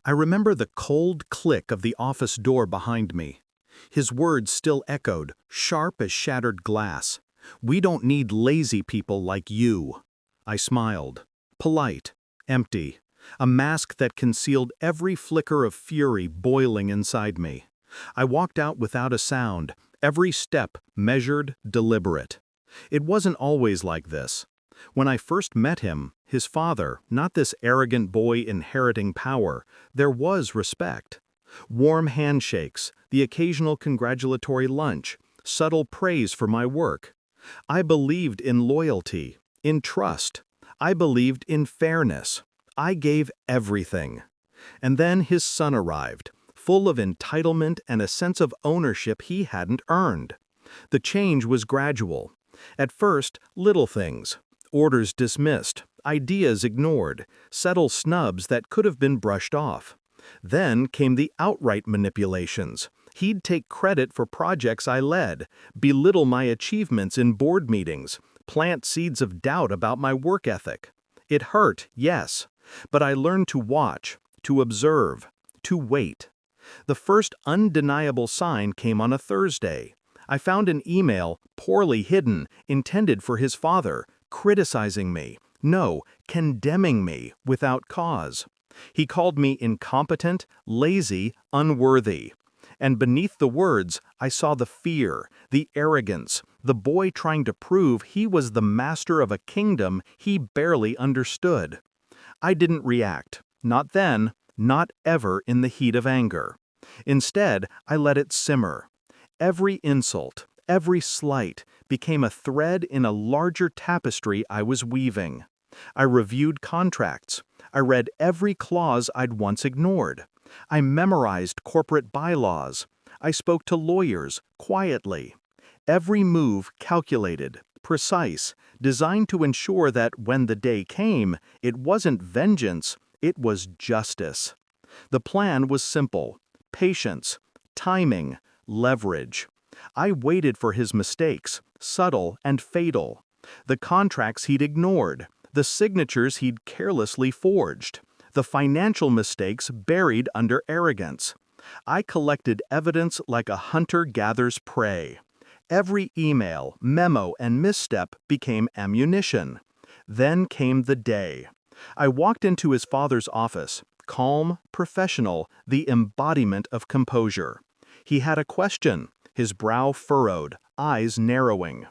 I remember the cold click of the office door behind me. His words still echoed, sharp as shattered glass. "We don't need lazy people like you." I smiled. Polite, empty, a mask that concealed every flicker of fury boiling inside me. I walked out without a sound, every step measured, deliberate. It wasn't always like this. When I first met him, his father, not this arrogant boy inheriting power, there was respect. Warm handshakes, the occasional congratulatory lunch, subtle praise for my work. I believed in loyalty, in trust. I believed in fairness. I gave everything. And then his son arrived, full of entitlement and a sense of ownership he hadn't earned. The change was gradual. At first, little things. Orders dismissed, ideas ignored, subtle snubs that could have been brushed off. Then came the outright manipulations. He'd take credit for projects I led, belittle my achievements in board meetings, plant seeds of doubt about my work ethic. It hurt, yes, but I learned to watch, to observe, to wait. The first undeniable sign came on a Thursday. I found an email, poorly hidden, intended for his father, criticizing me, no, condemning me without cause. He called me incompetent, lazy, unworthy. And beneath the words, I saw the fear, the arrogance, the boy trying to prove he was the master of a kingdom he barely understood. I didn't react, not then, not ever in the heat of anger. Instead, I let it simmer. Every insult, every slight, became a thread in a larger tapestry I was weaving. I reviewed contracts. I read every clause I'd once ignored. I memorized corporate bylaws. I spoke to lawyers, quietly. Every move calculated, precise, designed to ensure that when the day came, it wasn't vengeance, it was justice. The plan was simple: patience, timing, leverage. I waited for his mistakes, subtle and fatal. The contracts he'd ignored, the signatures he'd carelessly forged, the financial mistakes buried under arrogance. I collected evidence like a hunter gathers prey. Every email, memo, and misstep became ammunition. Then came the day. I walked into his father's office, calm, professional, the embodiment of composure. He had a question, his brow furrowed, eyes narrowing.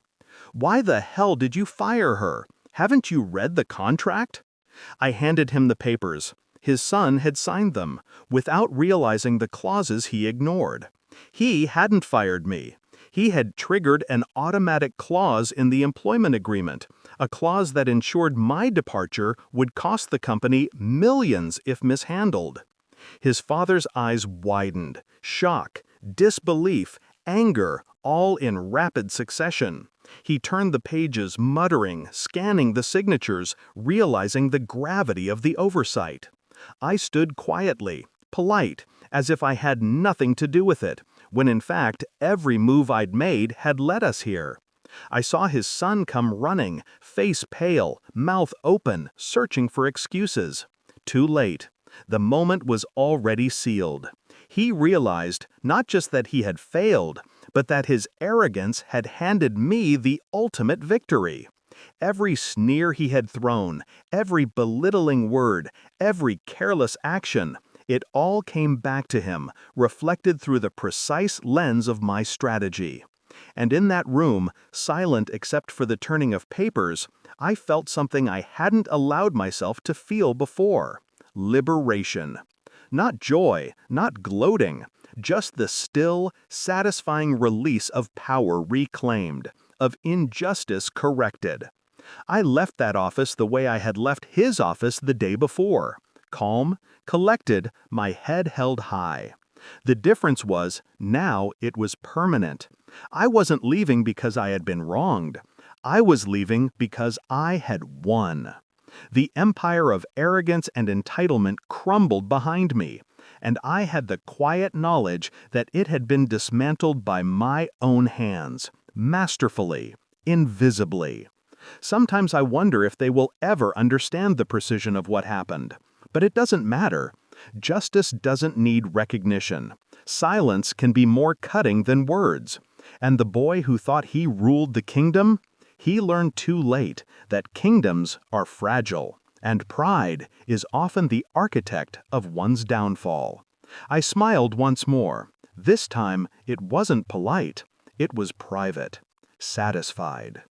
"Why the hell did you fire her? Haven't you read the contract?" I handed him the papers. His son had signed them, without realizing the clauses he ignored. He hadn't fired me. He had triggered an automatic clause in the employment agreement, a clause that ensured my departure would cost the company millions if mishandled. His father's eyes widened, shock, disbelief, anger, all in rapid succession. He turned the pages, muttering, scanning the signatures, realizing the gravity of the oversight. I stood quietly, polite, as if I had nothing to do with it, when in fact every move I'd made had led us here. I saw his son come running, face pale, mouth open, searching for excuses. Too late. The moment was already sealed. He realized not just that he had failed, but that his arrogance had handed me the ultimate victory. Every sneer he had thrown, every belittling word, every careless action, it all came back to him, reflected through the precise lens of my strategy. And in that room, silent except for the turning of papers, I felt something I hadn't allowed myself to feel before: liberation. Not joy, not gloating, just the still, satisfying release of power reclaimed, of injustice corrected. I left that office the way I had left his office the day before: calm, collected, my head held high. The difference was, now it was permanent. I wasn't leaving because I had been wronged. I was leaving because I had won. The empire of arrogance and entitlement crumbled behind me, and I had the quiet knowledge that it had been dismantled by my own hands, masterfully, invisibly. Sometimes I wonder if they will ever understand the precision of what happened. But it doesn't matter. Justice doesn't need recognition. Silence can be more cutting than words. And the boy who thought he ruled the kingdom, he learned too late that kingdoms are fragile, and pride is often the architect of one's downfall. I smiled once more. This time, it wasn't polite. It was private, satisfied.